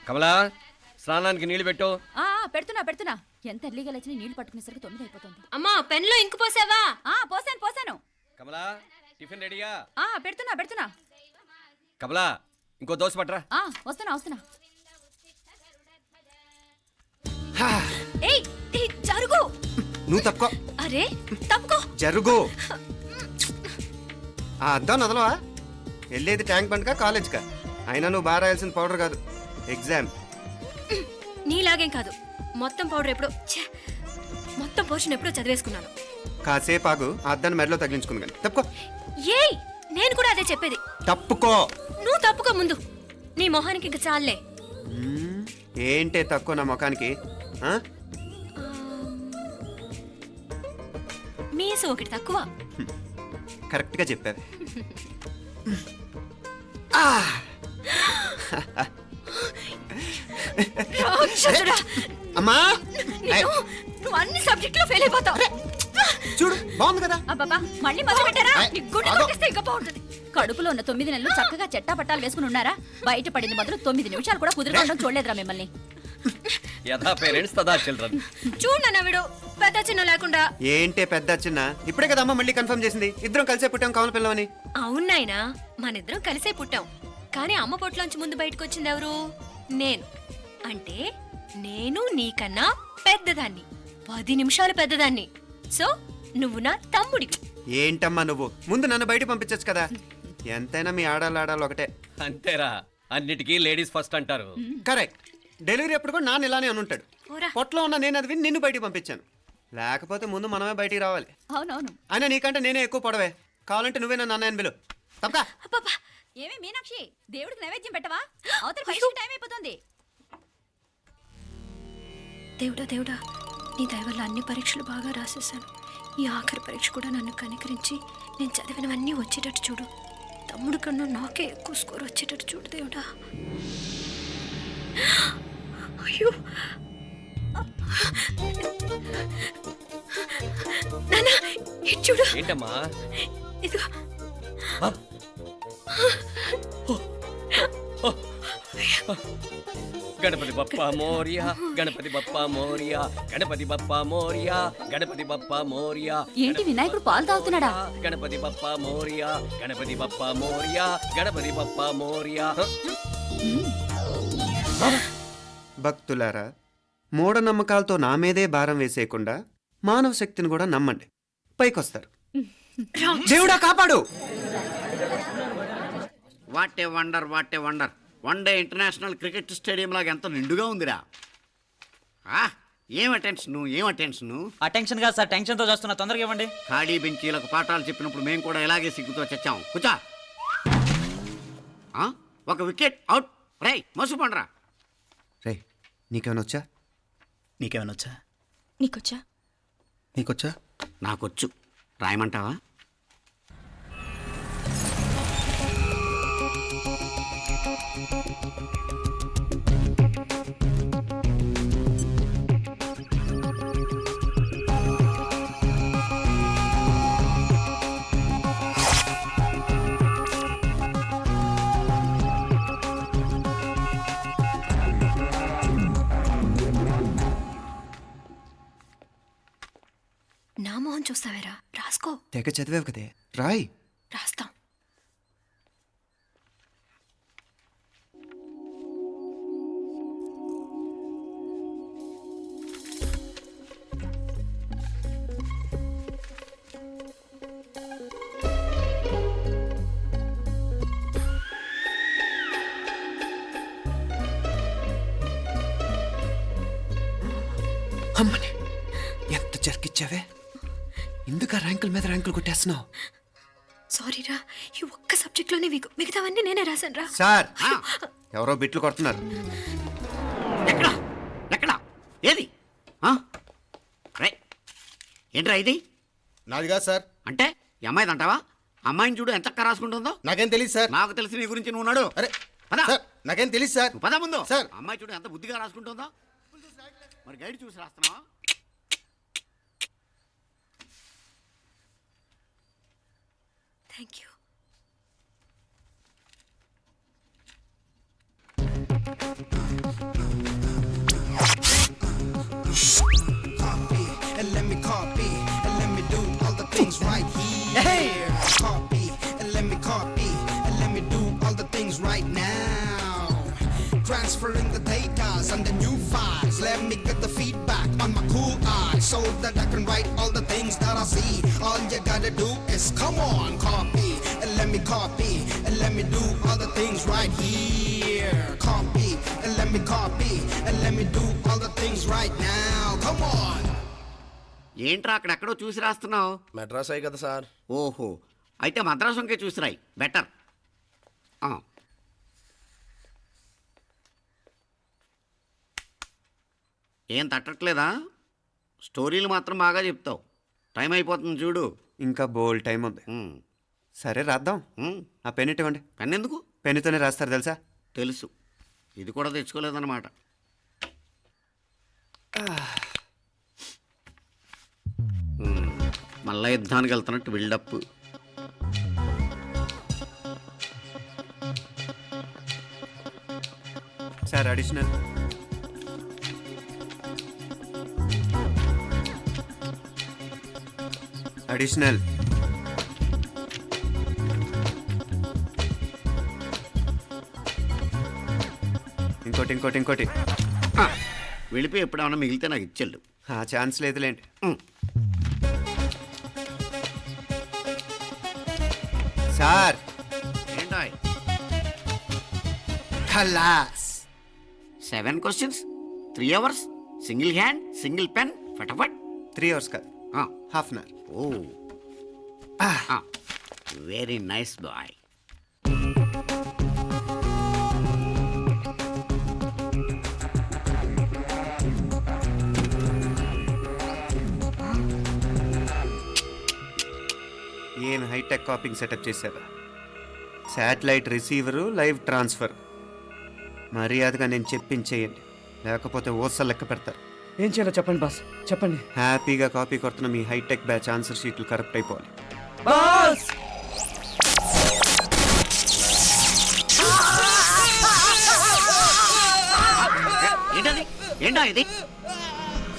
కమలా స్నానానికి నీళ్లు పెట్టు. పెడుతున్నా ఎంత ఎర్లీగా లేచిన నీళ్లు పట్టుకునేసరికి 9 అయిపోతుంది. అమ్మా పెన్లో ఇంకు పోసావా? పోసాను. కమలా టిఫిన్ రెడీగా? పెడుతున్నా. కమలా ఇంకో దోశ పట్రా. వస్తున్నా. ఏయ్ జరుగు. నువ్వు తప్పుకో. అరే తప్పుకో. జరుగు. ఆ అద్దం నదలవా? వెళ్ళేది ట్యాంక్ బండ్కా కాలేజ్కా? అయినా నువ్వు బాగా రాయాల్సిన పౌడర్ కాదు, ఎగ్జామ్. నీలాగేం కాదు, మొత్తం పౌడర్ ఎప్పుడో మొత్తం పోర్షన్ ఎప్పుడో చదివేసుకున్నాను. కాసేపు ఆగు, ఆ అద్దాన్ని మెడలో తగిలించుకుంది కానీ. తప్పుకో. ఏయ్ నేను కూడా అదే చెప్పేది. తప్పుకో. నువ్వు తప్పుకో ముందు. నీ మొహానికి ఇంక చాలే. ఏంటే తక్కువ నా ముఖానికి? మీసు ఒకటి తక్కువ. కరెక్ట్గా చెప్పావు. అమ్మా నువ్వు అన్ని సబ్జెక్టులో ఫెయిల్ అయిపోతావు. చూడు బాగుంది కదా. అబ్బబ్బా మళ్ళీ మొదలు పెట్టారా? ఇంకా బాగుంటుంది. కడుపులో ఉన్న 9 నెలలు చక్కగా చెట్టా పట్టాలు వేసుకుని ఉన్నారా? బయట పడింది మొదలు 9 నిమిషాలు కూడా కుదురుకోవడం చూడలేదురా మిమ్మల్ని. యథా పేరెంట్స్ తదా చిల్డ్రన్. చూడన్నా వీడు పెద్ద చిన్న లేకుండా. ఏంటే పెద్ద చిన్న? ఇప్పుడే కదా అమ్మ మళ్ళీ కన్ఫర్మ్ చేసింది ఇద్దరం కలిసే పుట్టాం కావాలి పిల్లవని. అవునాయినా మనిద్దరం కలిసే పుట్టాం, కానీ అమ్మ పొట్లోంచి ముందు బయటకు వచ్చింది ఎవరు? నేను. అంటే నేను నీకన్నా పెద్దదాన్ని, 10 నిమిషాలు పెద్దదాన్ని. సో నువ్వు నా తమ్ముడి. ఏంటమ్మా నువ్వు? ముందు నన్ను బయట పంపించచ్చు కదా. ఎంతైనా మీ ఆడాలి ఒకటే. అంతేరా, అన్నిటికీ లేడీస్ ఫస్ట్ అంటారు. కరెక్ట్. డెలివరీ అప్పుడు కూడా నాన్న ఇలానే అని ఉంటాడు. పొట్లో ఉన్న నేను అది విని నిన్ను బయటికి పంపించాను. లేకపోతే ముందు మనమే బయటికి రావాలి. అవునవును. అయినా నీకంటే నేనే ఎక్కువ పొడవే. కావాలంటే నువ్వే నన్ను అన్నయ్యను పిలు. తప్పకా. ఏమి మీనాక్షి, దేవుడికి నైవేద్యం పెట్టవా? అవతల పరీక్ష టైం అయిపోతుంది. దేవుడా నీ దయ వల్ల అన్ని పరీక్షలు బాగా రాసేసాను. ఈ ఆఖరి పరీక్ష కూడా నన్ను కనికరించి నేను చదివినవన్నీ వచ్చేటట్టు చూడు. తమ్ముడు కన్నా నాకే ఎక్కువ స్కోర్ వచ్చేటట్టు చూడు దేవుడా. అయ్యో నాన్నా ఇటు చూడు. ఏంటమ్మా? ఇదిగో. గణపతి బప్పా మోరియా, గణపతి బప్పా మోరియా, గణపతి బప్పా మోరియా, గణపతి బప్పా మోరియా. ఏంటి వినాయకుడు పాలు తాగుతున్నాడా? గణపతి బప్పా మోరియా, గణపతి బప్పా మోరియా, గణపతి బప్పా మోరియా. భక్తులారా, మూఢనమ్మకాలతో నా మీదే భారం వేసేయకుండా మానవ శక్తిని కూడా నమ్మండి, పైకొస్తారు. దేవుడా కాపాడు. What a wonder, what a wonder. 1 day international cricket stadium లాగా ఎంత నిండుగా ఉందిరా. ఏం అటెన్షన్? అటెన్షన్ కాదు సార్, టెన్షన్తో చూస్తున్నా. తొందరగా ఇవ్వండి. ఖాళీ బెంచీలకు పాఠాలు చెప్పినప్పుడు మేము కూడా ఇలాగే సిగ్గుతో చచ్చాం. కూర్చో. ఒక వికెట్ అవుట్. రై మసు పండరా. రే నీకేమైనా వచ్చా? నీకేమైనా వచ్చా? నీకొచ్చా? నాకొచ్చు. రాయమంటావా? నా మొహం చూస్తావేరా? రాసుకో. తెగ చదివావు కదే, రాయ్. రాస్తాం. అమ్మని ఎంత జరికిచ్చావే. ఇందుక ర్యాంకుల మీద ర్యాంకులు కొట్టేస్తున్నావు. సారీరా, ఈ ఒక్క సబ్జెక్ట్లోనే మిగతావన్నీ నేనే రాశాను రా. సార్ ఎవరో బిట్లు కొడుతున్నారు. ఎక్కడా ఏది? ఏంట్రా ఇది? నాది కాదు సార్. అంటే ఈ అమ్మాయిది అంటావా? అమ్మాయిని చూడు ఎంత రాసుకుంటుందో. నాకేం తెలియదు సార్. నాకు తెలిసి నీ గురించి నువ్వు నాడు. అరే పదా. సార్, నాకేం తెలియదు సార్. పదా ముందు. సార్ అమ్మాయి చూడు ఎంత బుద్ధిగా రాసుకుంటుందో. మరి గైడ్ చూసి రాస్తున్నావా? Thank you. transferring the data and the new files. Let me get the feedback on my cool eyes so that I can write all the things that I see. All you gotta do is come on, copy and let me copy and let me do all the things right here. Copy and let me copy and let me do all the things right now. Come on. ఏంట్రా అక్కడెక్కడో చూసి రాస్తున్నావు? మెడ్రాస్ అయ్యి కదా sir. ఓహో, అయితే మద్రాసు వంకే చూసి రాయి, better. ఏం తట్టట్లేదా? స్టోరీలు మాత్రం బాగా చెప్తావు. టైం అయిపోతుంది చూడు. ఇంకా బోల్డ్ టైం ఉంది. సరే రాద్దాం. ఆ పెన్ ఇవ్వండి. పెన్ ఎందుకు? పెన్నుతోనే రాస్తారు తెలుసా? తెలుసు. ఇది కూడా తెచ్చుకోలేదన్నమాట. మళ్ళా యుద్ధానికి వెళ్తున్నట్టు బిల్డప్. Sir additional. అడిషనల్. ఇంకోటి ఇంకోటి ఇంకోటి. వెళ్ళిపోయి ఎప్పుడేమన్నా మిగిలితే నాకు ఇచ్చెళ్ళు. ఆ ఛాన్స్ లేదులేండి. సార్ ఏంటో ఖలాస్. 7 questions, 3 hours, single hand, single pen, ఫటాఫట్. 3 hours కాదు, half an hour. Oh, very nice boy. ఏం హైటెక్ కాపింగ్ సెటప్ చేశారు. Satellite receiver, live transfer. మర్యాదగా నేను చెప్పించేయండి, లేకపోతే ఓసలు లెక్క పెడతారు. ఏం చేయాలో చెప్పండి బాస్, చెప్పండి. హ్యాపీగా కాపీ కొడుతున్న మీ హైటెక్ బ్యాచ్ ఆన్సర్ షీట్లు కరెక్ట్ అయిపోవాలి. బాస్ ఏంటది? ఏంటా ఇది?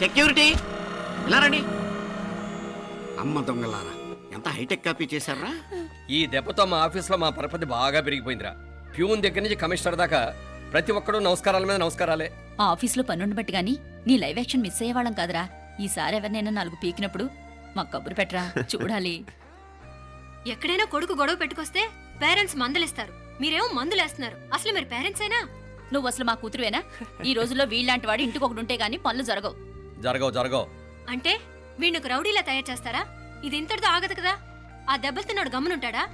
సెక్యూరిటీ ఇలా రండి. అమ్మ దొంగలారా, ఎంత హైటెక్ కాపీ చేశారా? ఈ దెబ్బతో మా ఆఫీస్లో మా పరపతి బాగా పెరిగిపోయిందిరా. ప్యూన్ దగ్గర నుంచి కమిషనర్ దాకా ప్రతి ఒక్కడు నమస్కారాల మీద నమస్కారాలే. ఆ ఆఫీస్లో పన్నుండి బట్టి గాని నీ లైవ్ యాక్షన్ మిస్ అయ్యేవాళ్ళం కాదురా. ఈసారి ఎవరినైనా 4 పీకినప్పుడు మాకు కబురు పెట్టరా, చూడాలి. ఎక్కడైనా కొడుకు గొడవ పెట్టుకొస్తే పేరెంట్స్ మందలిస్తారు, మీరేమో మందులేస్తున్నారు. అసలు మీరు పేరెంట్సేనా? నువ్వు అసలు మా కూతురువేనా? ఈ రోజుల్లో వీళ్ళలాంటి వాడు ఇంటికి ఒకటి ఉంటే గానీ పనులు జరగవు. జరగవు. అంటే వీణ్ణకు రౌడీలా తయారు చేస్తారా? ఇది ఇంతటితో ఆగదు కదా. ఆ దెబ్బలు తిన్నాడు గమ్మునుంటాడా?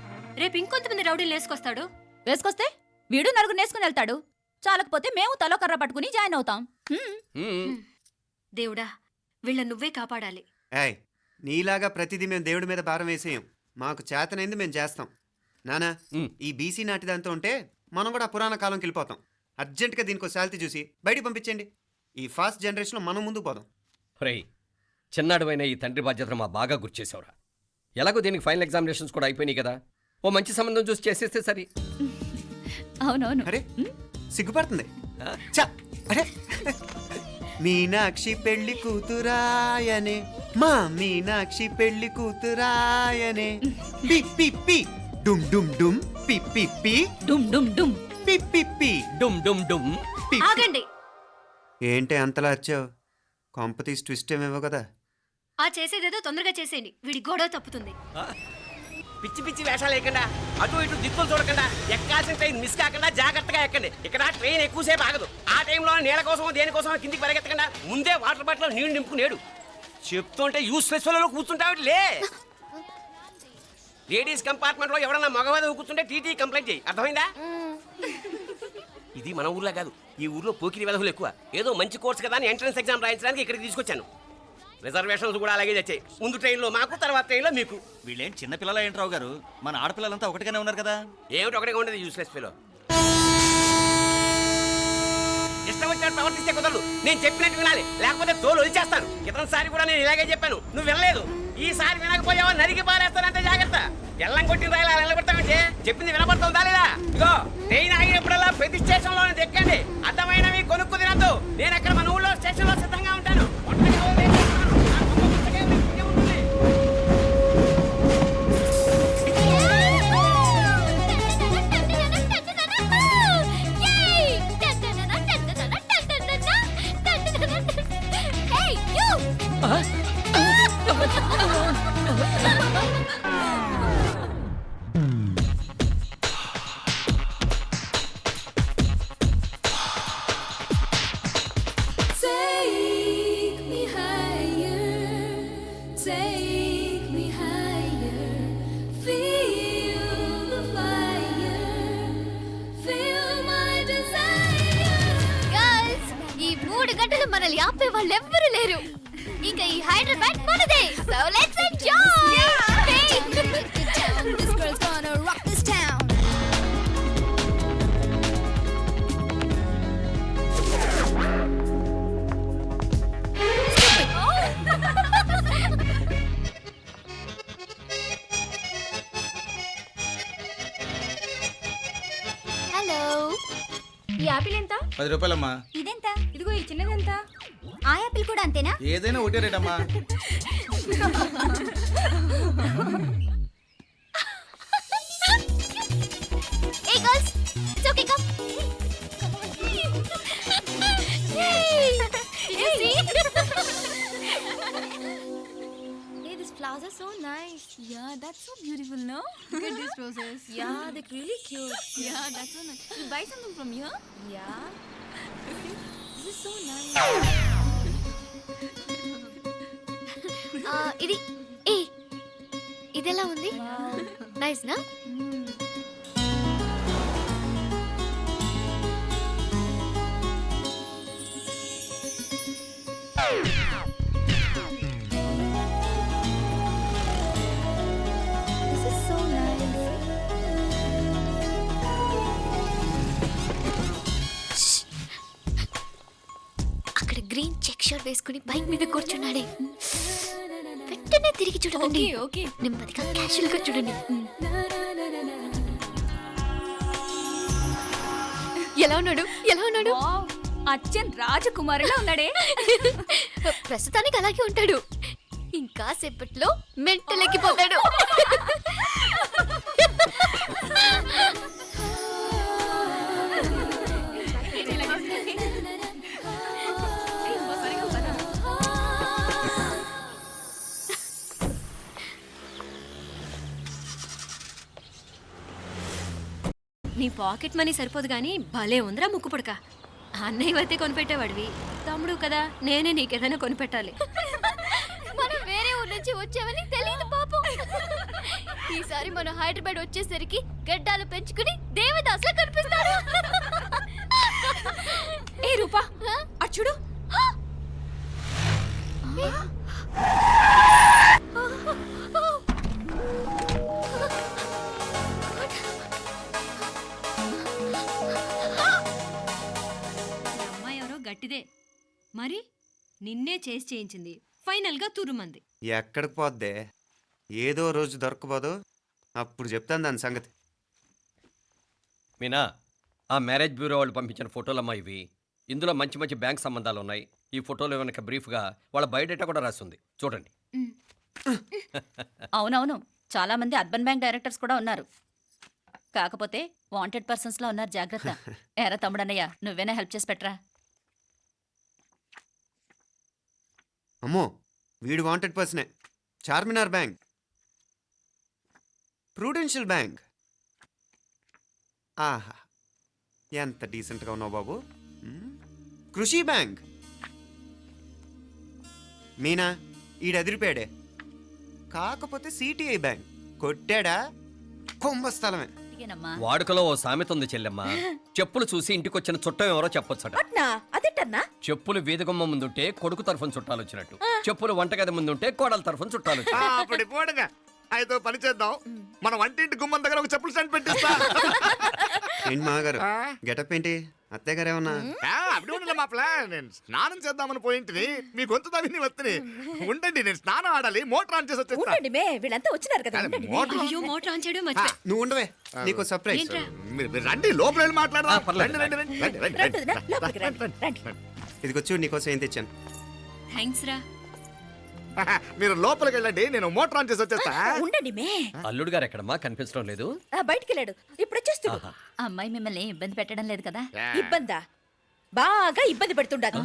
రేపు ఇంకొంతమంది రౌడీలు వేసుకొస్తాడు. వేసుకొస్తే వీడు నలుగురు నేసుకుని వెళ్తాడు. చాలకపోతే మేము తలో కర్ర పట్టుకుని జాయిన్ అవుతాం. దేవుడా, వీళ్ళ నువ్వే కాపాడాలి. ఏయ్, నీలాగా ప్రతిదీ మేము దేవుడి మీద భారం వేసేయం. మాకు చేతనైంది మేము చేస్తాం. నానా, ఈ బీసీ నాటిదంతా ఉంటే మనం కూడా పురాణ కాలంకి వెళ్ళిపోతాం. అర్జెంటుగా దీనికి శాలిటీ చూసి బయటికి పంపించండి. ఈ ఫాస్ట్ జనరేషన్లో మనం ముందుకు పోదాం. రేయ్, చిన్నాడువైన ఈ తండ్రి బాధ్యతను మా బాగా గుర్చేసావురా. ఎలాగో దీనికి ఫైనల్ ఎగ్జామినేషన్స్ కూడా అయిపోయినాయి కదా, ఓ మంచి సంబంధం చూసి చేసేస్తే సరి. అవునవును. అరే సిగ్గుపడుతుంది. అరే మీనాక్షి పెళ్లి కూతురాయనే, మా మీనాక్షి పెళ్లి కూతురాయనే. పి పి పి డుమ్ డుమ్ డుమ్ పి పి పి డుమ్ డుమ్ డుమ్ పి పి పి డుమ్ డుమ్ డుమ్. ఆగండి. ఏంటి అంతలా వచ్చావు? కాంపతీస్ ట్విస్ట్ ఏమేవో కదా. ఆ చేసేదేదో తొందరగా చేసేయండి, వీడి గొడవ తప్పుతుంది. పిచ్చి పిచ్చి వేషాలు లేకుండా, అటు ఇటు దిక్కులు చూడకుండా, ఎక్కాల్సిన ట్రైన్ మిస్ కాకుండా జాగ్రత్తగా ఎక్కండి. ఇక్కడ ట్రైన్ ఎక్కువసేపు ఆగదు. ఆ టైంలో నీళ్ళ కోసం దేనికోసం కిందికి పరిగెత్తకుండా ముందే వాటర్ బాటిల్ నీళ్లు నింపుకునేడు. చెప్తుంటే యూస్లెస్ లో కూర్చుంటావు. లే, లేడీస్ కంపార్ట్మెంట్ లో ఎవరన్నా మగవాది కూర్చుంటే టీటీ కంప్లైంట్ చేయి, అర్థమైందా? ఇది మన ఊర్లో కాదు, ఈ ఊర్లో పోకిరి వెధవులు ఎక్కువ. ఏదో మంచి కోర్స్ కదా అని ఎంట్రన్స్ ఎగ్జామ్ రాయించడానికి ఇక్కడికి తీసుకొచ్చాను. రిజర్వేషన్స్ కూడా అలాగే తెచ్చాయి. ముందు ట్రైన్లో మాకు, తర్వాత ట్రైన్లో మీకు. వీళ్ళేం చిన్న పిల్లలు ఏంటి రావు గారు? మన ఆడపిల్లలంతా ఒకటిగానే ఉన్నారు కదా. ఏమిటి ఒకటిగా ఉండేది యూస్లెస్ ఫెలో. ఇష్టం వచ్చినట్టు ప్రవర్తిస్తే కుదరదు. నేను చెప్పినట్టు వినాలి, లేకపోతే తోలు వచ్చేస్తాను. క్రితంసారి కూడా నేను ఇలాగే చెప్పాను, నువ్వు వినలేదు. ఈసారి వినకపోయావో నరికి పారేస్తానంటే జాగ్రత్త. ఎల్లం కొట్టిన రాయిలా నిలబడతామంటే చెప్పింది వినపడుతుందా లేదా? ఇగో ట్రైన్ ఆగినప్పుడల్లా ప్రతి స్టేషన్లో ఎక్కండి. అర్థమైనవి కొనుక్కు తినద్దు. నేను అక్కడ మన ఊళ్ళో స్టేషన్లో సిద్ధంగా ఉంటాను. వాళ్ళెవ్వరూ లేరు. ఇంకా ఈ హైదరాబాద్ మనదే. So let's enjoy. This girl's gonna rock this town. Hello, ఈ యాపిల్ ఎంత? 10 రూపాయలమ్మా. ఇదెంత? ఇదిగో ఈ చిన్నదెంత? ఆ యాపిల్ కూడా అంతేనా? ఏదైనా ఒకటే రేట్ అమ్మా. Hey girls, it's okay, come. Yay! Did you see? Hey, these flowers are so nice. Yeah, that's so beautiful, no? Look at these roses. Yeah, they're really cute. Yeah, that's so nice. You buy something from here? Yeah. This is so nice. ఇది ఏ ఇదెలా ఉంది? Nice నా? This is so nice. Shh. అక్కడ green check shirt వేసుకుని bike మీద కూర్చున్నాడే. వెంటనే తిరిగి చూడండి. ఓకే, నెమ్మదిగా క్యాషువల్ గా చూడండి. ఎలా ఉన్నాడు? ఎలా ఉన్నాడు? అచ్చన్ రాజకుమారిలా ఉన్నాడే. ప్రస్తుతానికి అలాగే ఉంటాడు. ఇంకా సేపట్లో మెంటలెక్కిపోతాడు. నీ పాకెట్ మనీ సరిపోదు గానీ భలే ఉందిరా ముక్కు పుడక. అన్నయ్య అయితే కొనిపెట్టేవాడివి, తమ్ముడు కదా నేనే నీకేదైనా కొనిపెట్టాలి. మనం వేరే ఊరు నుంచి వచ్చామని తెలియదు పాపం. ఈసారి మనం హైదరాబాద్ వచ్చేసరికి గడ్డాలు పెంచుకుని దేవదాసులా కనిపిస్తాడు. ఏ రూపా, అటు చూడు. అమ్మాయి ఎవరో గట్టిదే, మరి నిన్నే చేసి చేయించింది. ఫైనల్ గా తురుమంది. ఎక్కడికి పోద్దే? ఏదో రోజు దొరకపోదు, అప్పుడు చెప్తాను దాని సంగతి. మీనా, ఆ మ్యారేజ్ బ్యూరో వాళ్ళు పంపించిన ఫోటోలమ్మా ఇవి. ఇందులో మంచి మంచి బ్యాంక్ సంబంధాలు ఉన్నాయి. ఈ ఫోటోలో వెనక బ్రీఫ్గా వాళ్ళ బయోడేటా కూడా రాస్తుంది, చూడండి. అవునవును, చాలా మంది అర్బన్ బ్యాంక్ డైరెక్టర్స్ కూడా ఉన్నారు. కాకపోతే వాంటెడ్ పర్సన్స్ లా ఉన్నారు, జాగ్రత్త. ఎరా తమ్ముడన్నయ్య, నువ్వేనా హెల్ప్ చేసి పెట్టరా. అమ్మో, వీడు వాంటెడ్ పర్సనే. Charminar bank, prudential bank. ఆహా, ఎంత డీసెంట్గా ఉన్నావు బాబు. కృషి బ్యాంక్. మీనా, ఈడు ఎదిరిపోయాడే. కాకపోతే సిటిఐ బ్యాంక్ కొట్టాడా కుంభస్థలమే. ఇదేనమ్మా. వాడుకలో ఓ సామెత ఉంది చెల్లెమ్మ. చెప్పులు చూసి ఇంటికొచ్చిన చుట్టం ఎవరో చెప్పొచ్చట. అదేంటన్నా? చెప్పులు వీధగుమ్మ ముందుంటే కొడుకు తరఫున చుట్టాలు వచ్చినట్టు, చెప్పులు వంటగది ముందుంటే కోడల తరఫున చుట్టాలు వచ్చినట్టు. అప్పుడు పోడుగా అయితే పని చేద్దాం. మన వంటింటి గుమ్మం దగ్గర ఒక చెప్పులు స్టాండ్ పెట్టిస్తా. ఏంటి మాగారు, గెటప్ ఏంటి? అత్తయ్య గారు ఏమన్నా? అప్పుడు ఉండలే మా ప్లాన్. నేను స్నానం చేద్దామని పోయింటిని, మీ గొంతు తవ్వి వస్తుంది. ఉండండి, నేను స్నానం ఆడాలి, మోటార్ ఆన్ చేసి వచ్చేస్తా. వీళ్ళంతా వచ్చినారు కదా. మోటార్ అయ్యో, మోటార్ ఆన్ చేయడం మర్చిపోయా. నువ్వు ఉండవే, నీకు సర్ప్రైజ్. ఏంట్రా? మీరు రండి, లోపల వెళ్ళి మాట్లాడదాం. పర్లేదు. రండి, రండి, రండి, రండి, రండి, రండి. ఇదిగొచ్చు నీకోసం ఏం తెచ్చాను. థ్యాంక్స్ రా. మీరు లోపలికి వెళ్ళండి, నేను మోటార్ ఆన్ చేసి వచ్చేస్తా. ఉండండి మే. అల్లుడు గారు ఎక్కడమ్మా, కనిపించడం లేదు. బయటికి వెళ్ళాడు, ఇప్పుడు వచ్చేస్తాడు. ఆహా. అమ్మాయి మిమ్మల్ని ఇబ్బంది పెట్టడం లేదు కదా? ఇబ్బందా? బాగా ఇబ్బంది పెడుతుండదు.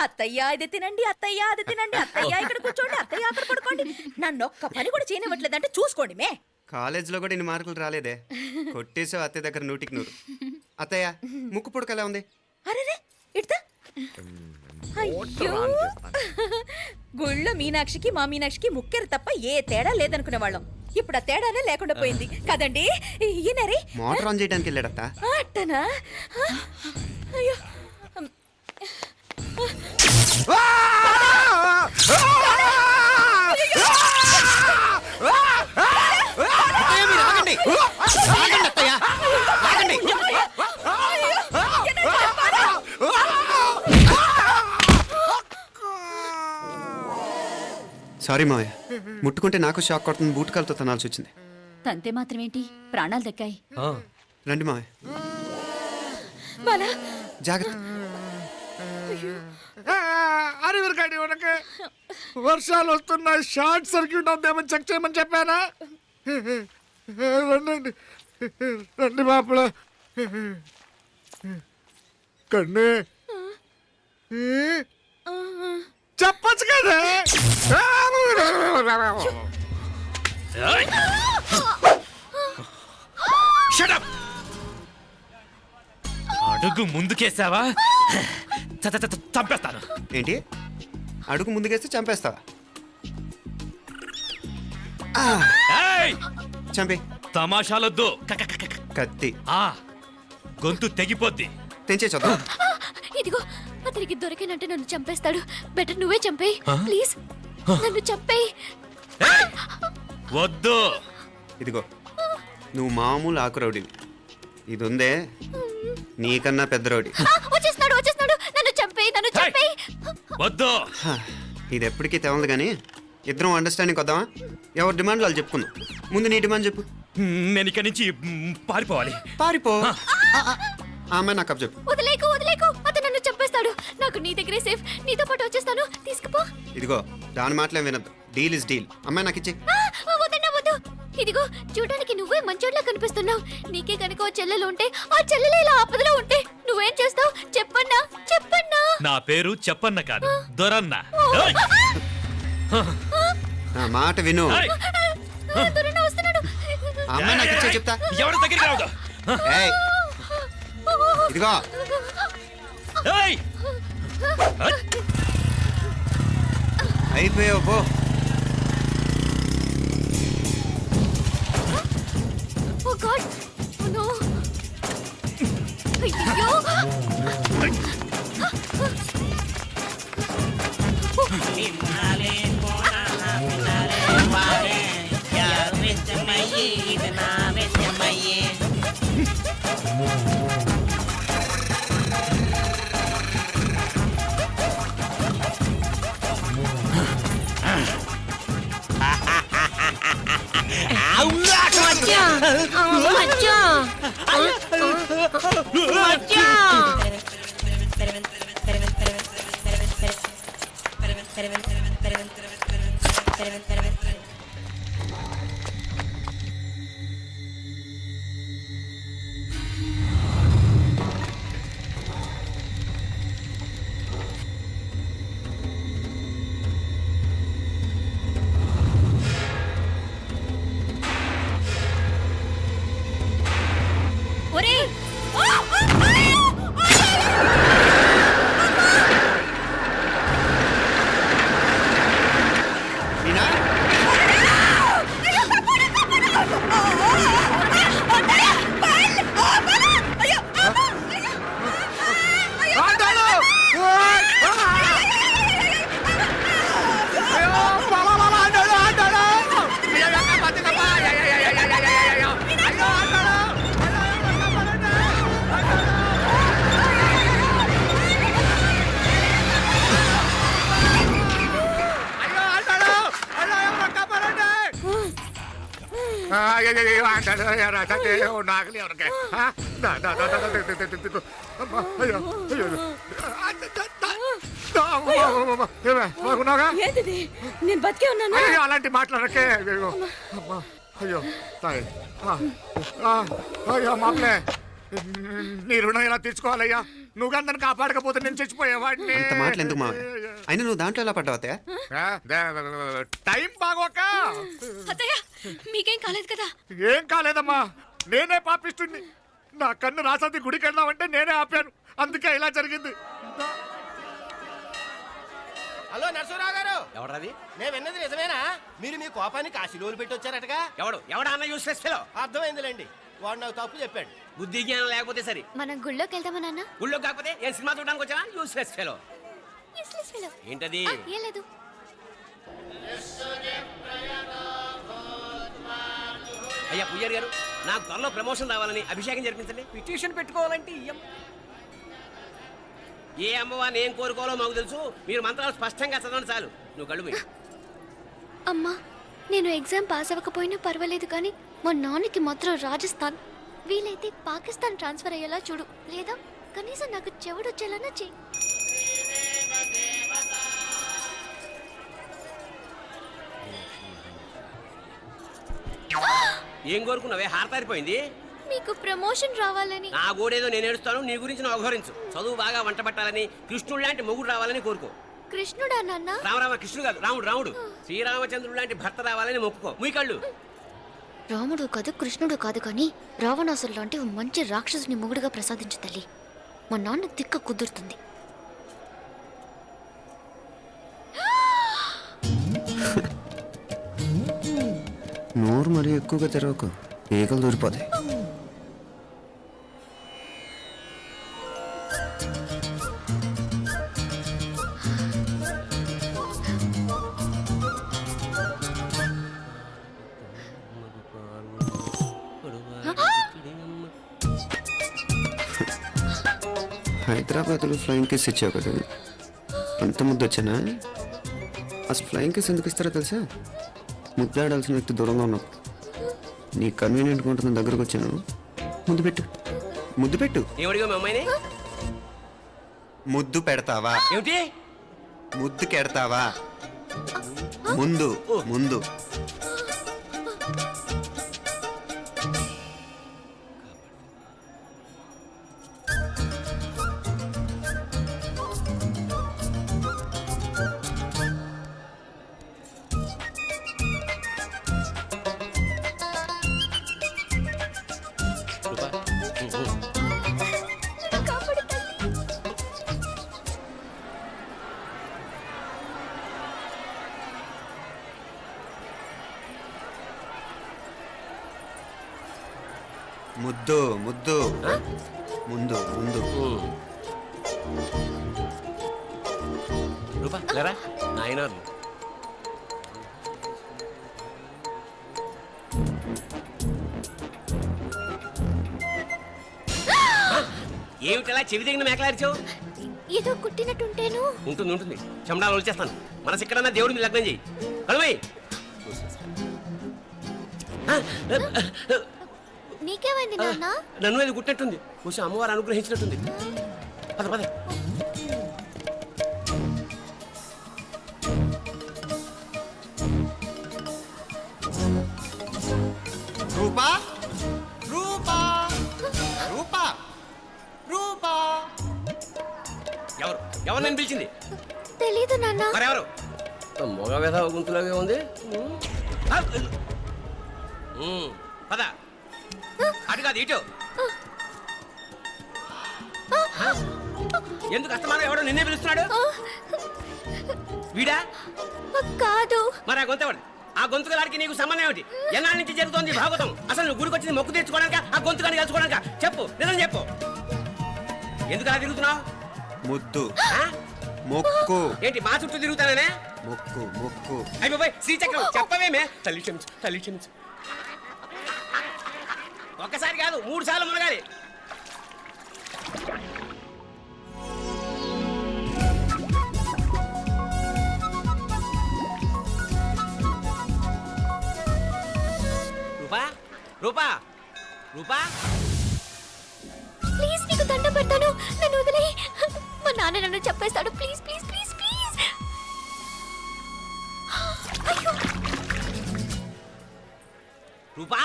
అత్తయ్య ఇది తినండి, అత్తయ్య అది తినండి, అత్తయ్య ఇక్కడ కూర్చోండి, అత్తయ్య అక్కడ పడుకోండి. నన్ను ఒక్క పని కూడా చేయనివ్వట్లేదంటే చూసుకోండి మే. కాలేజీలో కూడా ఇన్ని మార్కులు రాలేదే. కొట్టేసావు అత్తయ్య దగ్గర 100కి 100. అత్తయ్య, ముక్కు పుడక ఎలా ఉంది? అరే ఇడతా. అయ్యో, గుళ్ళో మీనాక్షికి మా మీనాక్షికి ముక్కెరు తప్ప ఏ తేడా లేదనుకునే వాళ్ళం. ఇప్పుడు ఆ తేడానే లేకుండా పోయింది కదండి. ఈయనరే మోటార్ ఆన్ చేయడానికి వెళ్ళాడత్త. అట్టనా? అయ్యో, అత్తయ్య, మీరు ఆగండి. ఆగండి, అత్తయ్య. ఆగండి. సారీ మావయ్య, ముట్టుకుంటే నాకు షాక్ కొడుతుంది, బూట్ కాలుతో తనాల్సి వచ్చింది. తంతే మాత్రమేంటి, ప్రాణాలు దక్కాయి. రండి మావయ్య, బాలా జాగ్రత్త. అరవిరకాడి ఉనకే వర్షాలు వస్తున్నాయి, షార్ట్ సర్క్యూట్ అవుతామని చెక్ చేయమని చెప్పానా? రండి రండి మాపల కన్నే చెప్పచ్చు కదా. అడుగు ముందుకేసావా చంపేస్తాను. ఏంటి, అడుగు ముందుకేస్తే చంపేస్తావా? ఏయ్! చంపే. తమాషాలొద్దు. కత్తి ఆ గొంతు తెగిపోద్ది. తెంచే చూద్దాం. ఇదిగో, అతనికి దొరికినంటే నన్ను చంపేస్తాడు. బెటర్ నువ్వే చంపేయి ప్లీజ్. నన్ను చంపేయి. ఏయ్! వద్దు. ఇదిగో, నువ్వు మామూలు ఆకు రౌడీవి, ఇది ఉందే నీకన్నా పెద్ద రౌడీ. వచ్చేస్తున్నాడు. నన్ను చంపేయి. వద్దు. హా, ఇది ఎప్పటికీ తెవలదు కానీ ఇద్దరం అండర్స్టాండింగ్ వద్దామా? ఎవరి డిమాండ్ వాళ్ళు చెప్పుకుందాం. ముందు నీ డిమాండ్ చెప్పు. నేను ఇక్కడి నుంచి పారిపోవాలి. పారిపో. ఆ అమ్మాయి నాకు అప్ చెప్పు. వదిలేకు. అతను నన్ను చంపేస్తాడు. నాకు నీ దగ్గరే సేఫ్. నీతో పాటు వచ్చేస్తాను. తీసుకుపో. ఇదిగో, దాని మాటలేం వినద్దు. Deal is deal. అమ్మాయి నాకు ఇచ్చే. వద్దు. ఇదిగో, చూడడానికి నువ్వే మంచోట్లా కనిపిస్తున్నావు. నీకే కనుక ఓ చెల్లెలు ఉంటే, ఆ చెల్లెలు ఇలా ఆపదలో ఉంటే నువ్వేం చేస్తావు? చెప్పన్నా. నా పేరు చెప్పన్న కాదు, దొరన్న. ఏయ్! నా మాట విను. ఏయ్! దొరన్న వస్తున్నాడు. ఆ అమ్మాయి నాకు ఇచ్చే చెప్తా. ఎవరి దగ్గరికి రావద్దు. ఏయ్, ఇదిగో, ఏయ్! అయిపోయావు పో. ఓ గాడ్, ఓ నో. అయ్యో. నాగలి ఎవరికే ఏంటిది? నేను బతికే ఉన్నాను. అలాంటి మాట్లాడకే. అయ్యో తాయి, అయ్యో మామలే, నీ రుణం ఎలా తీర్చుకోవాలయ్యా? నువ్వు అందరిని కాపాడకపోతే నేను చచ్చిపోయేవాడిని. అంత మాటలు ఎందుకు మావయ్య? అయినా నువ్వు దాంట్లో ఎలా పడ్డావు అత్తయ్య? టైం బాగోక. అత్తయ్య, మీకేం కాలేదు కదా? ఏం కాలేదమ్మా, నేనే పాపిస్తుంది. నా కన్ను రాసాది గుడికి వెళ్దామంటే నేనే ఆపాను, అందుకే ఇలా జరిగింది. హలో నరసరావు గారు. ఎవరది? నేను విన్నది నిజమేనా? మీరు మీ కోపానికి కాశీలోలు పెట్టి వచ్చారటగా? ఎవడా అన్న యూస్లెస్ ఫెలో. అర్థమైందిలేండి, వాడు నాకు తప్పు చెప్పాడు. బుద్ధి జ్ఞానం లేకపోతే సరే. మనం గుళ్ళోకి వెళ్దామా నాన్న? గుళ్ళో కాకపోతే ఏం సినిమా చూడడానికి వచ్చావా? Useless fellow. Useless fellow. ఏంటది? ఏం లేదు. అయ్యా పుయ్యారు గారు, నాకు త్వరలో ప్రమోషన్ రావాలని అభిషేకం జరిపించండి. పిటిషన్ పెట్టుకోవాలంటే ఏ అమ్మవారిని ఏం కోరుకోవాలో మాకు తెలుసు. మీరు మంత్రాలు స్పష్టంగా చదవండి చాలు. నువ్వు కళ్ళు మూయి. అమ్మా, నేను ఎగ్జామ్ పాస్ అవ్వకపోయినా పర్వాలేదు కానీ మా నాన్నకి మాత్రం రాజస్థాన్, వీలైతే పాకిస్తాన్ ట్రాన్స్ఫర్ అయ్యేలా చూడు. లేదా కనీసం నాకు చెవుడు వచ్చేలానా చెయ్యి. ఏం కోరుకున్నావే? హారతారిపోయింది. మీకు ప్రమోషన్ రావాలని. నా గోడేదో నేను ఏడుస్తాను, నీ గురించి నువ్వు అవహరించు. చదువు బాగా వంట పట్టాలని, కృష్ణుడు లాంటి మొగుడు రావాలని కోరుకో. కృష్ణుడా నాన్న? రామరామ కృష్ణుడు కాదు, రాముడు రాముడు. శ్రీరామచంద్రుడు లాంటి భర్త రావాలని మొక్కుకో. మీ కళ్ళు. రాముడు కాదు కృష్ణుడు కాదు కానీ రావణాసురు లాంటి ఓ మంచి రాక్షసుని మొగుడుగా ప్రసాదించు తల్లి. మా నాన్న తిక్క కుదురుతుంది. నోరు మరీ ఎక్కువగా తెరవకు, ఈకలు దూరిపోతాయి. హైదరాబాద్లో ఫ్లయింగ్ కేస్ ఇచ్చావు కదా, అంత ముద్దు వచ్చానా? అసలు ఫ్లయింగ్ కేస్ ఎందుకు ఇస్తారో తెలుసా? ముద్దాడాల్సిన వ్యక్తి దూరంగా ఉన్నావు. నీ కన్వీనియంట్గా ఉంటుంది, దగ్గరకు వచ్చాను. ముద్దు పెట్టు, ముద్దు పెట్టు. ఏమడిగా మీ అమ్మాయిని? ముద్దు పెడతావా? ఏమిటి? ముద్దు కెడతావా? ముందు ముందు. ముద్దు ముద్దు ముందు ముందు. రూపా లేరా నాయన. ఏమిటలా చెవి దగ్గర మేకలారిచావు? ఏదో కుట్టినట్టుంటేను. ఉంటుంది ఉంటుంది, చెమడాలు వచ్చేస్తాను. మనసు ఎక్కడన్నా దేవుడి మీద లగ్నం చేయి. కలువై. నీకేమైంది నాన్న? నన్ను అది గుట్టినట్టుంది, కొంచెం అమ్మవారు అనుగ్రహించినట్టుంది. పద పద. రూపా రూపా రూపా రూపా. ఎవరు ఎవరు నన్ను పిలిచింది? తెలీదు నాన్న. మరెవరు? మొగ వ్యధ గుంతులాగే ఉంది. పద. అటు కాదు ఇటు. ఎందుకు అస్తమానం ఎవడో నిన్నే పిలుస్తున్నాడు? వీడా కాదు. మరి ఆ గొంతు ఆ గొంతుకలాడికి నీకు సంబంధం ఏమిటి? ఎన్నాళ్ళ నుంచి జరుగుతోంది భాగవతం? అసలు నువ్వు గుడికి వచ్చింది మొక్కు తీర్చుకోవడానిక, ఆ గొంతుకాన్ని కలుసుకోవడానిక? చెప్పు, నిజం చెప్పు. ఎందుకు అలా తిరుగుతున్నావు? ముద్దు మొక్కు. ఏంటి మా చుట్టూ తిరుగుతానే? మొక్కు మొక్కు. అయిపోయి శ్రీచక్రం చెప్పవేమే. తల్లి క్షమించు, తల్లి క్షమించు. ఒక్కసారి కాదు 3 సార్లు మునగాలి. రూపా రూపా రూపా, ప్లీజ్ నీకు దండం పెడతాను, నన్ను వదిలేయ్. మా నాన్న నన్ను చెప్పేస్తాడు. Please please please please. అయ్యో. రూపా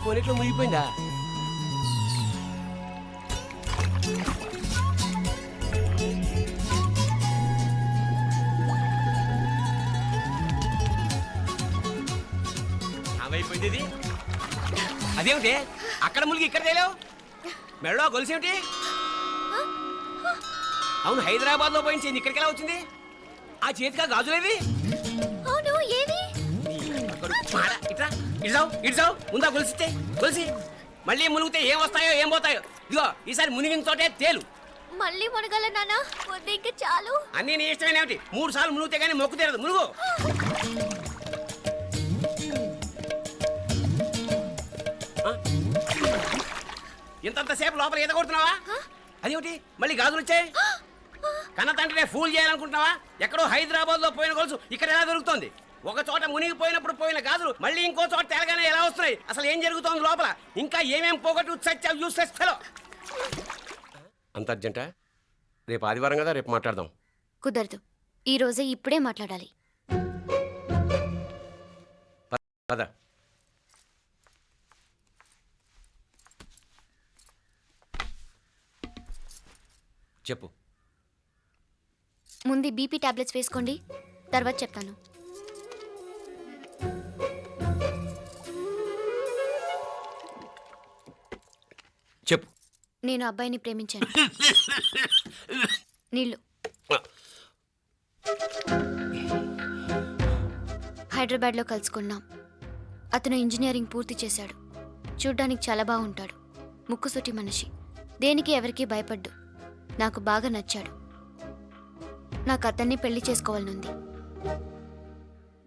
పోనీట్లో మునిగిపోయిందా? ఏమైపోయింది ఇది? అదేమిటి అక్కడ మునిగి ఇక్కడ తేలేవు? మెడలో గొలుసేమిటి? అవును, హైదరాబాద్ లో పోయించింది, ఇక్కడికి ఎలా వచ్చింది? ఆ చేతిగా గాజులేవి? అవును, ఏవి? ఇట్రా ఇడ్సావు ఇడ్సావు, ముందా గొలుసితే గొలిసి. మళ్ళీ మునిగితే ఏం వస్తాయో ఏం పోతాయో. ఇదిగో ఈసారి మునిగిన చోటే తేలు. మళ్ళీ మునగల నాన్న వద్దు ఇంకా చాలు. అన్నీ నీ ఇష్టమేనేమిటి? 3 సార్లు మునిగితే కానీ మొక్కు తీరదు. మునుగు. ఇంతంతసేపు లోపల ఈత కొడుతున్నావా? అదేమిటి మళ్ళీ గాజులు వచ్చాయి? కన్న తండ్రినే ఫూల్ చేయాలనుకుంటున్నావా? ఎక్కడో హైదరాబాద్ లో పోయిన గొలుసు ఇక్కడ ఎలా దొరుకుతుంది? ఒక చోట మునిగిపోయినప్పుడు పోయిన గాజులు మళ్ళీ ఇంకో చోట తేలగానే ఎలా వస్తున్నాయి? అసలు ఏం జరుగుతోంది లోపల? ఇంకా ఏమేం పోగొట్టు చచ్చావు యూస్లెస్ ఫెలో. అంత అర్జెంటా? రేపు ఆదివారం కదా, రేపు మాట్లాడదాం. కుదరదు, ఈ రోజే ఇప్పుడే మాట్లాడాలి. పద. చెప్పు. ముందు బీపీ టాబ్లెట్స్ వేసుకోండి, తర్వాత చెప్తాను. చెప్పు. నేను అబ్బాయిని ప్రేమించాను. నీళ్ళు. హైదరాబాద్లో కలుసుకున్నాం. అతను ఇంజనీరింగ్ పూర్తి చేశాడు. చూడ్డానికి చాలా బాగుంటాడు. ముక్కుసూటి మనిషి. దేనికి ఎవరికీ భయపడ్డు. నాకు బాగా నచ్చాడు. నాకు అతన్ని పెళ్లి చేసుకోవాలనుంది.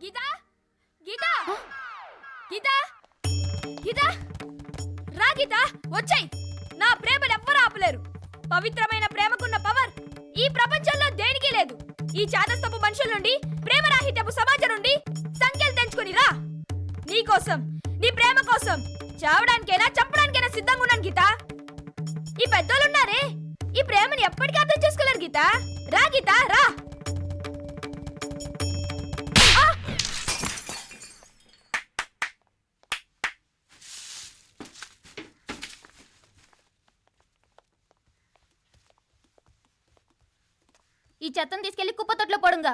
గీతా గీతా గీతా గీతా రా గీతా, వచ్చాయి. నా ప్రేమను ఎవ్వరూ ఆపలేరు. పవిత్రమైన ప్రేమకున్న పవర్ ఈ ప్రపంచంలో దేనికి లేదు. ఈ చాదస్తపు మనుషుల నుండి, ప్రేమరాహిత్యపు సమాజం నుండి సంఖ్యలు తెంచుకుని రా. నీ కోసం, నీ ప్రేమ కోసం చావడానికైనా చంపడానికైనా సిద్ధంగా ఉన్నాను గీతా. ఈ పెద్దోళ్ళున్నారే, ఈ ప్రేమని ఎప్పటికీ అర్థం చేసుకోలేరు గీతా. రా గీతా రా. ఈ చెత్తను తీసుకెళ్లి కుప్పతొట్లో పడుంగా.